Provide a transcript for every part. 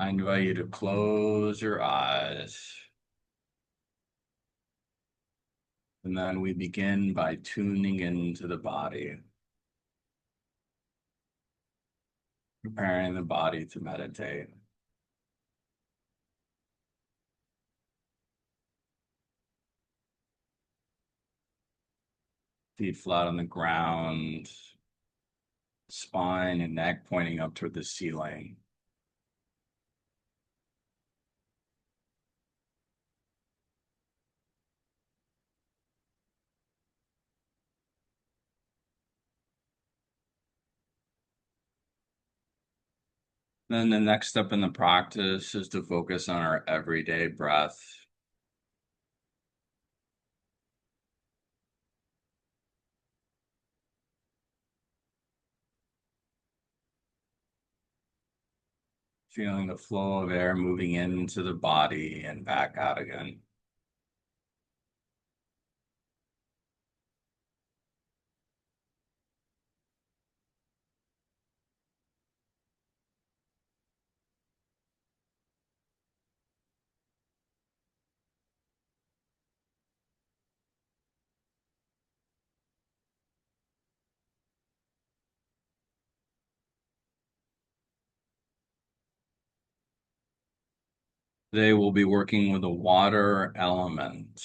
I invite you to close your eyes. And then we begin by tuning into the body, preparing the body to meditate. Feet flat on the ground, spine and neck pointing up toward the ceiling. Then the next step in the practice is to focus on our everyday breath. Feeling the flow of air moving into the body and back out again. Today we'll be working with a water element.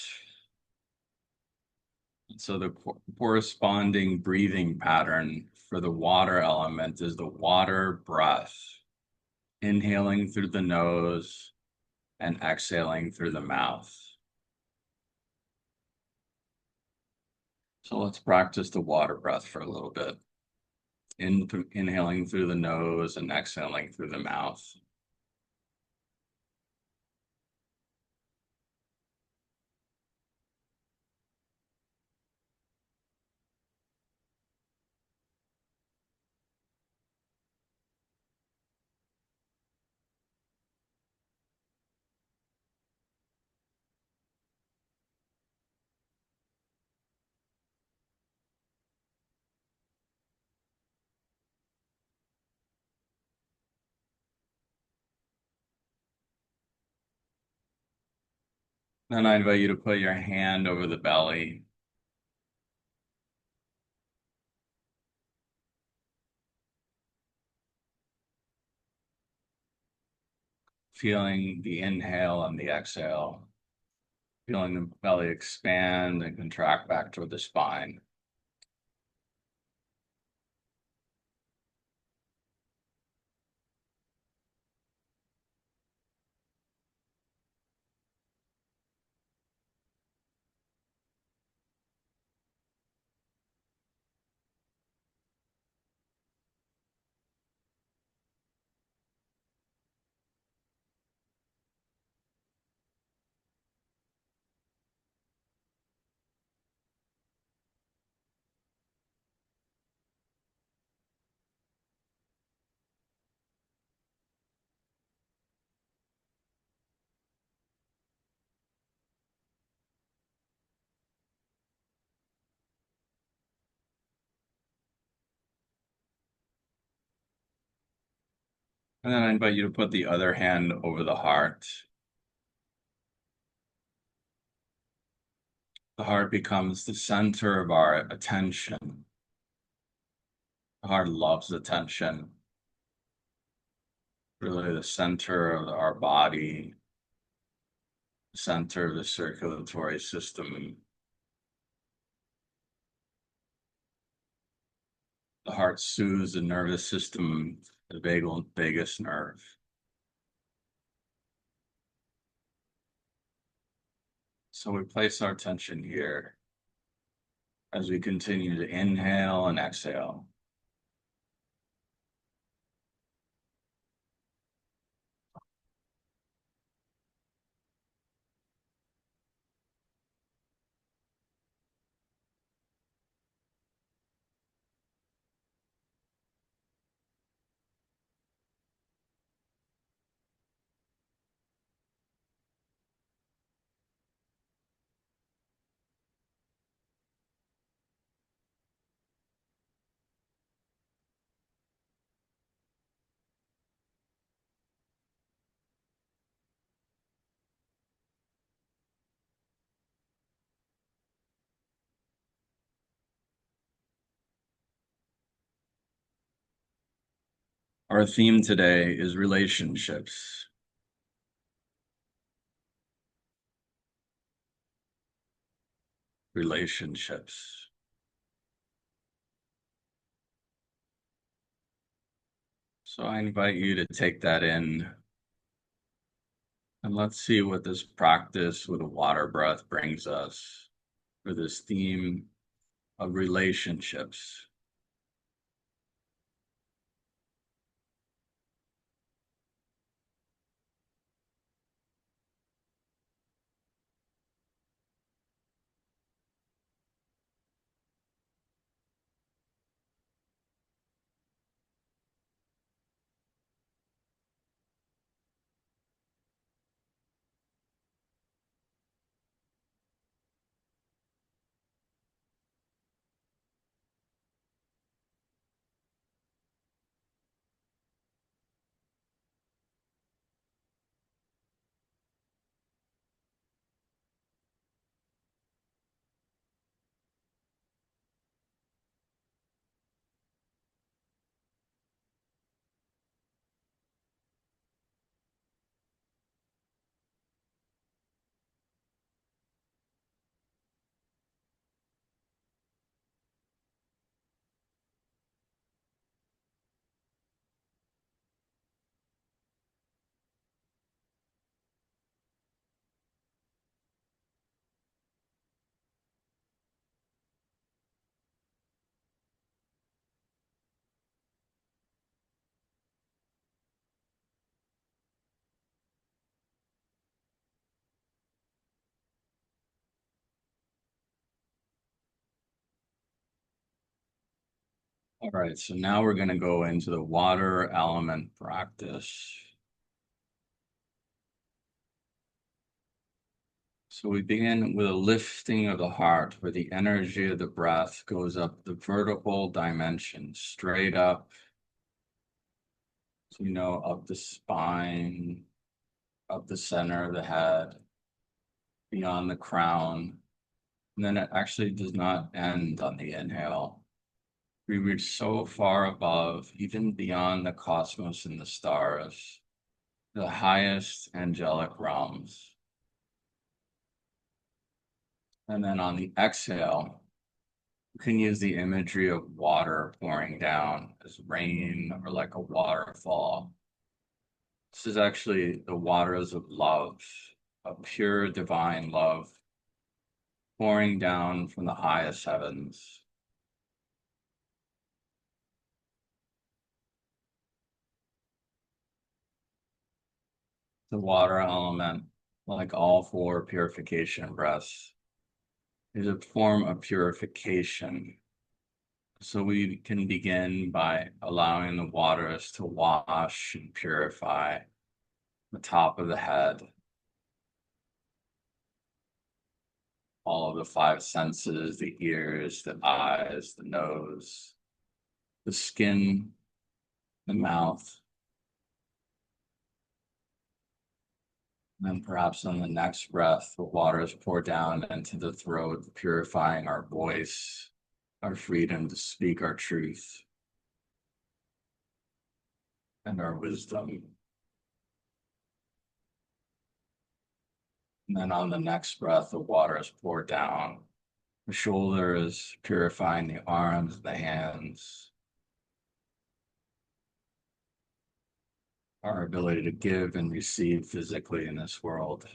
So the corresponding breathing pattern for the water element is the water breath, inhaling through the nose and exhaling through the mouth. So let's practice the water breath for a little bit. Inhaling through the nose and exhaling through the mouth. Then I invite you to put your hand over the belly. Feeling the inhale and the exhale. Feeling the belly expand and contract back toward the spine. And then I invite you to put the other hand over the heart. The heart becomes the center of our attention. The heart loves attention. Really the center of our body, the center of the circulatory system. The heart soothes the nervous system, the vagus nerve. So we place our attention here as we continue to inhale and exhale. Our theme today is relationships. Relationships. So I invite you to take that in and let's see what this practice with a water breath brings us for this theme of relationships. All right, so now we're going to go into the water element practice. So we begin with a lifting of the heart, where the energy of the breath goes up the vertical dimension, straight up, so up the spine, up the center of the head, beyond the crown. And then it actually does not end on the inhale. We reach so far above, even beyond the cosmos and the stars, the highest angelic realms. And then on the exhale, you can use the imagery of water pouring down as rain or like a waterfall. This is actually the waters of love, a pure divine love pouring down from the highest heavens. The water element, like all four purification breaths, is a form of purification. So we can begin by allowing the waters to wash and purify the top of the head, all of the five senses, the ears, the eyes, the nose, the skin, the mouth. And then perhaps on the next breath, the waters pour down into the throat, purifying our voice, our freedom to speak our truth, and our wisdom. And then on the next breath, the waters pour down. The shoulders, purifying the arms, the hands, our ability to give and receive physically in this world.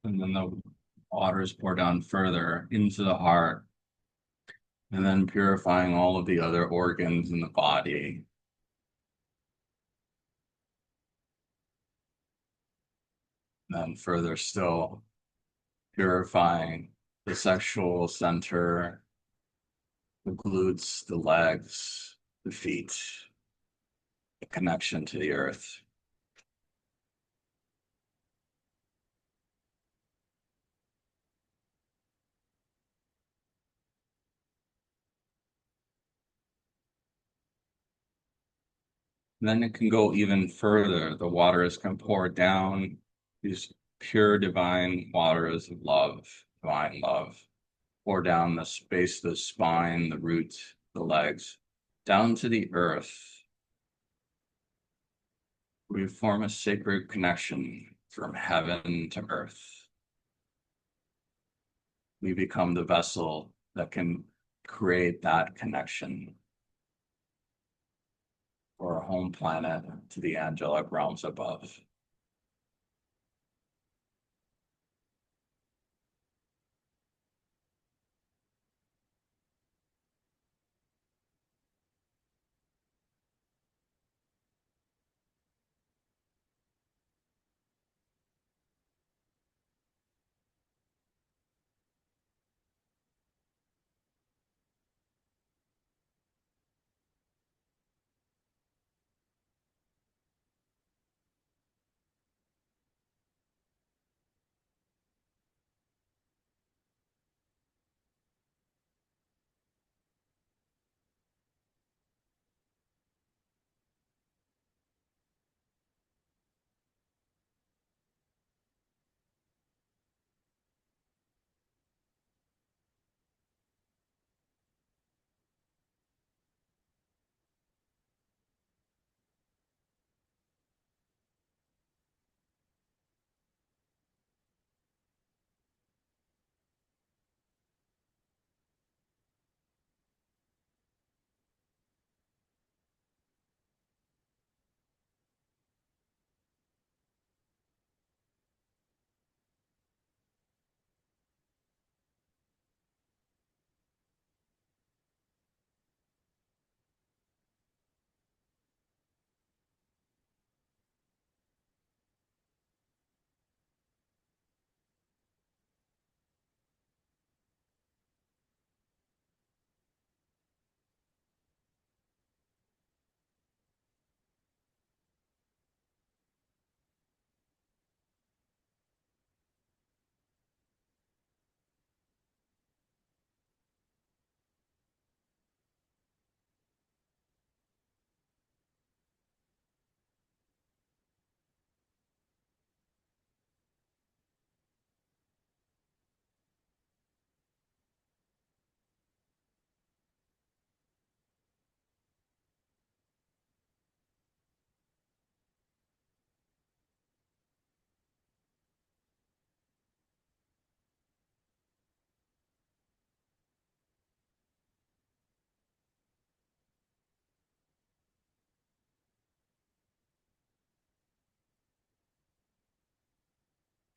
And then the waters pour down further into the heart, and then purifying all of the other organs in the body. And then further still, purifying the sexual center, the glutes, the legs, the feet, the connection to the earth. And then it can go even further. The waters can pour down these pure divine waters of love, divine love. or down the space of the spine, the roots, the legs, down to the earth. We form a sacred connection from heaven to earth. We become the vessel that can create that connection for our home planet to the angelic realms above.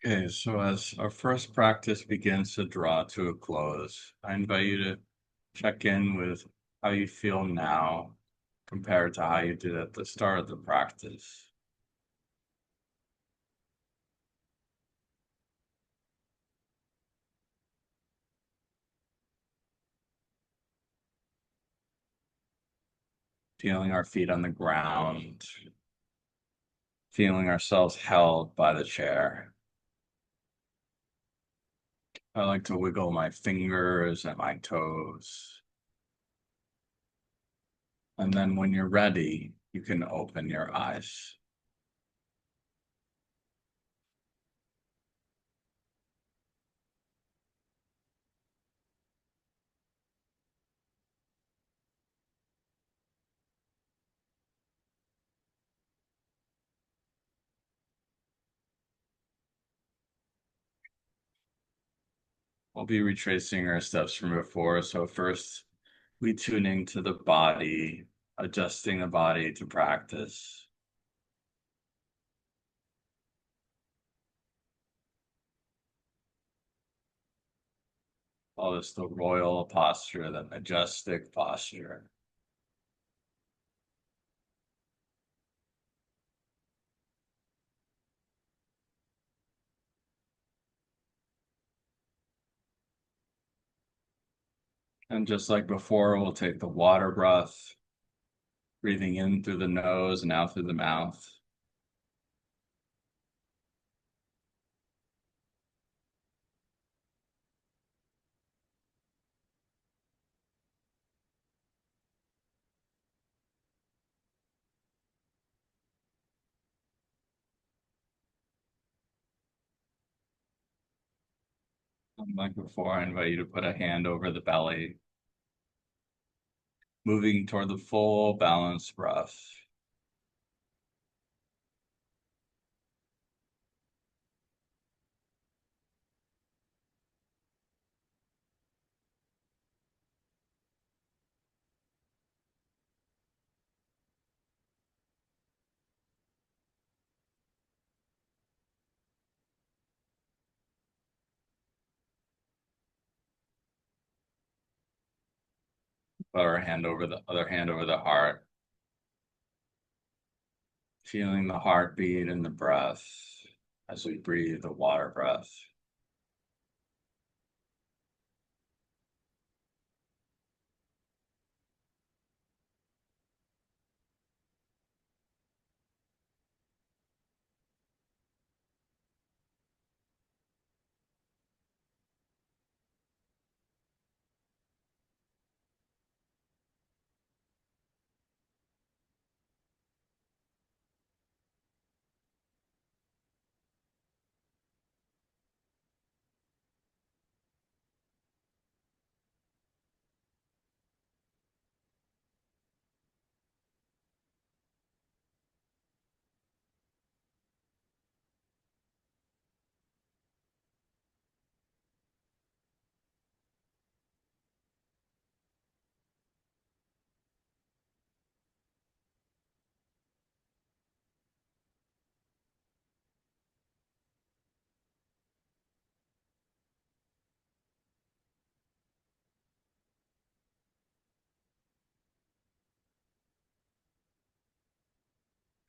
Okay, so as our first practice begins to draw to a close, I invite you to check in with how you feel now compared to how you did at the start of the practice. Feeling our feet on the ground, feeling ourselves held by the chair. I like to wiggle my fingers and my toes. And then when you're ready, you can open your eyes. We'll be retracing our steps from before. So first, we tune into the body, adjusting the body to practice. Call this the royal posture, the majestic posture. And just like before, we'll take the water breath, breathing in through the nose and out through the mouth. Like before, I invite you to put a hand over the belly, moving toward the full balanced breath. Put our hand over the other hand over the heart, feeling the heartbeat and the breath as we breathe the water breath.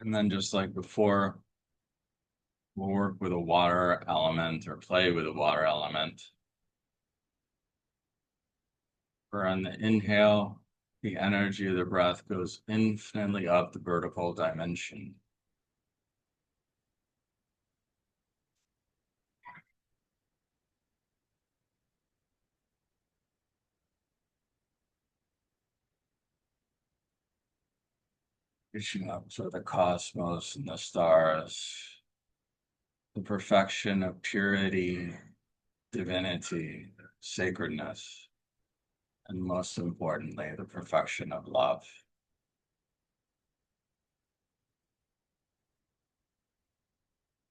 And then just like before, we'll work with a water element or play with a water element. For on the inhale, the energy of the breath goes infinitely up the vertical dimension. Reaching up to the cosmos and the stars, the perfection of purity, divinity, sacredness, and most importantly, the perfection of love.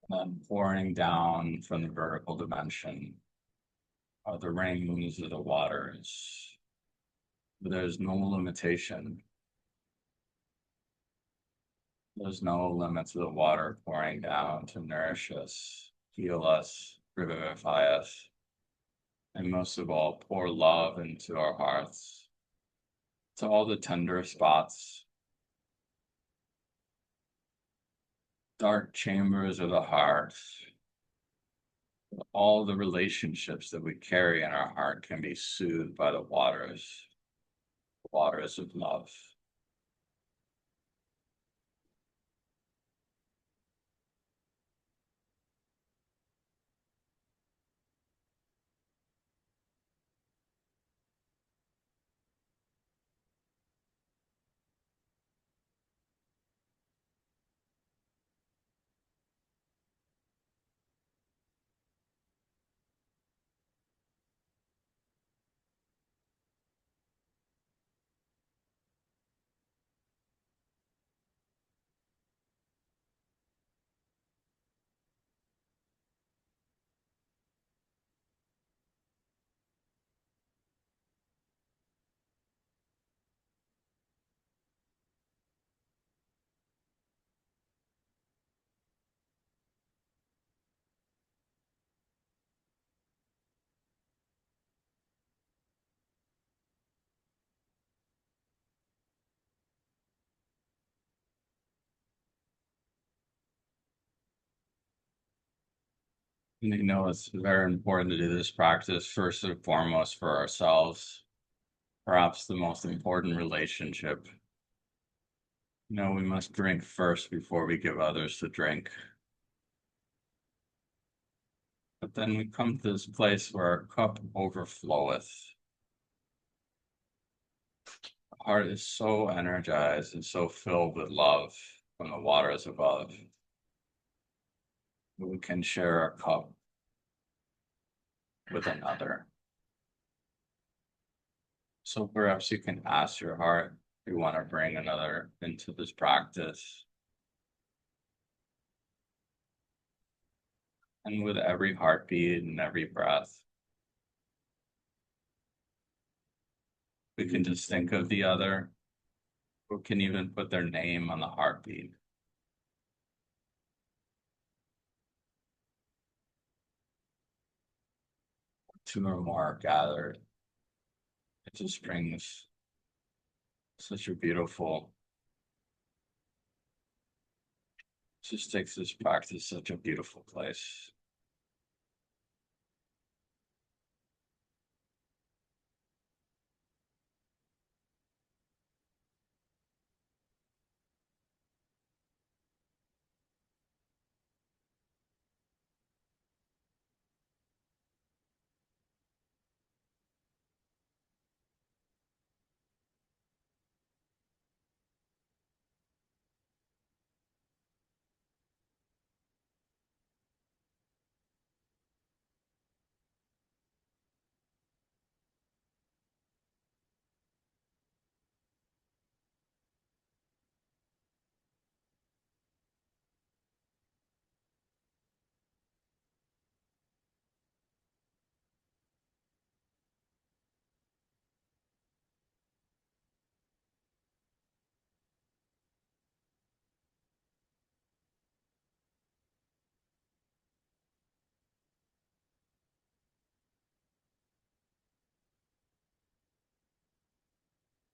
And then pouring down from the vertical dimension are the rings of the waters. There's no limitation. There's no limit to the water pouring down to nourish us, heal us, revivify us, and most of all, pour love into our hearts, to all the tender spots, dark chambers of the heart. All the relationships that we carry in our heart can be soothed by the waters of love. And it's very important to do this practice first and foremost for ourselves, perhaps the most important relationship. We must drink first before we give others to drink. But then we come to this place where our cup overfloweth. The heart is so energized and so filled with love from the waters above. We can share our cup with another. So perhaps you can ask your heart if you want to bring another into this practice. And with every heartbeat and every breath, we can just think of the other, or can even put their name on the heartbeat. Two or more are gathered. It just brings such a beautiful, just takes this practice such a beautiful place.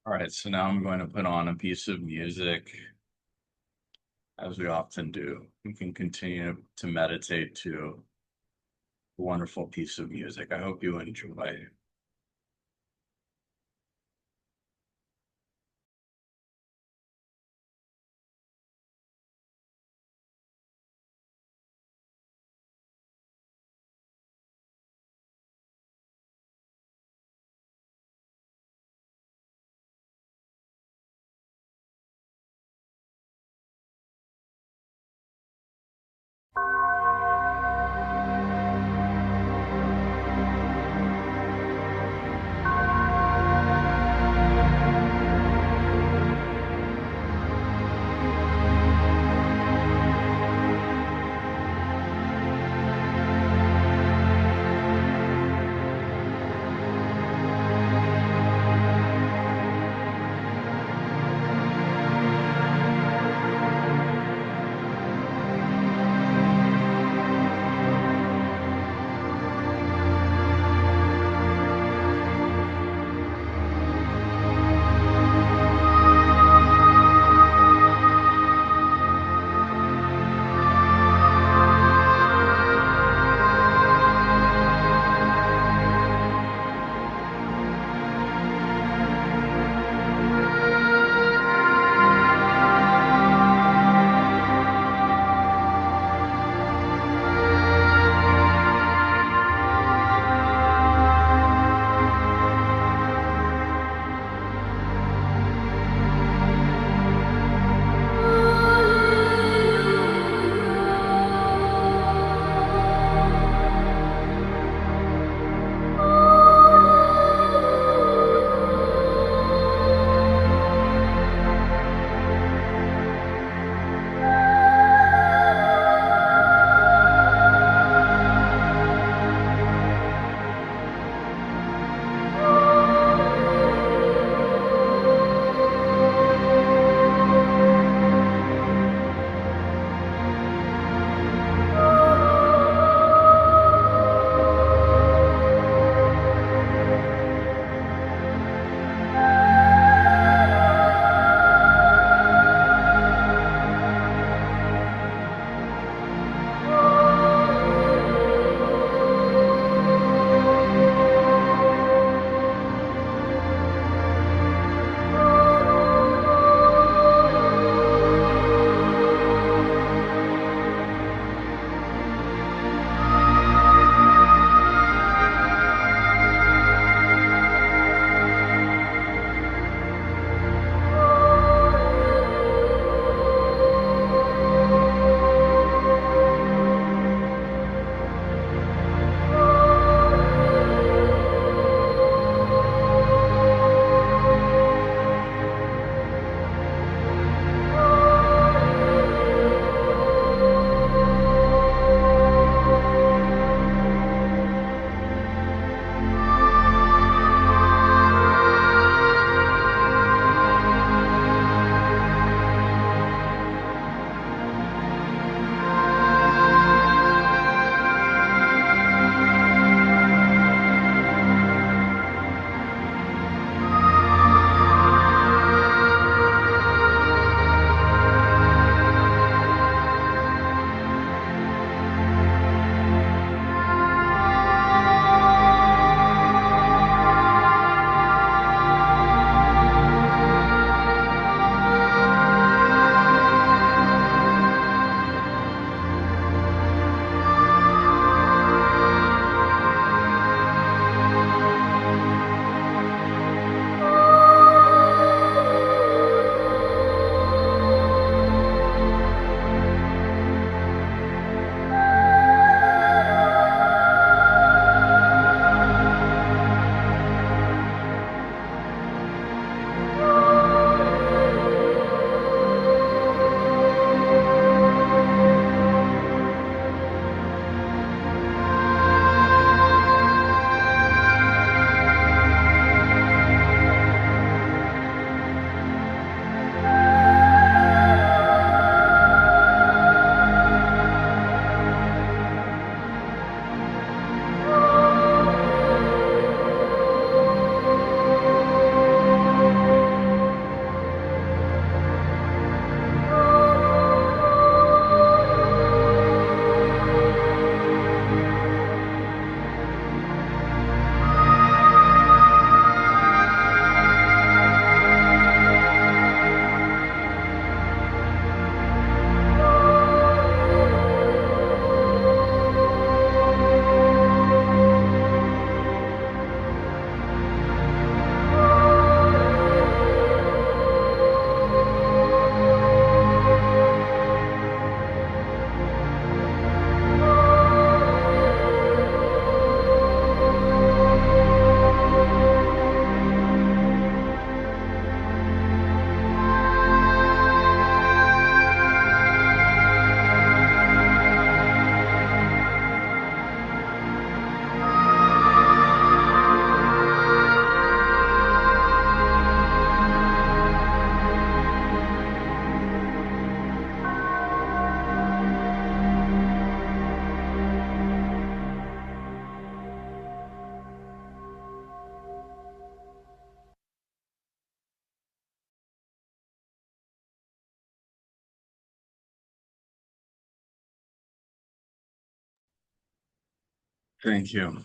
All right, so now I'm going to put on a piece of music, as we often do. We can continue to meditate to a wonderful piece of music. I hope you enjoy. Thank you.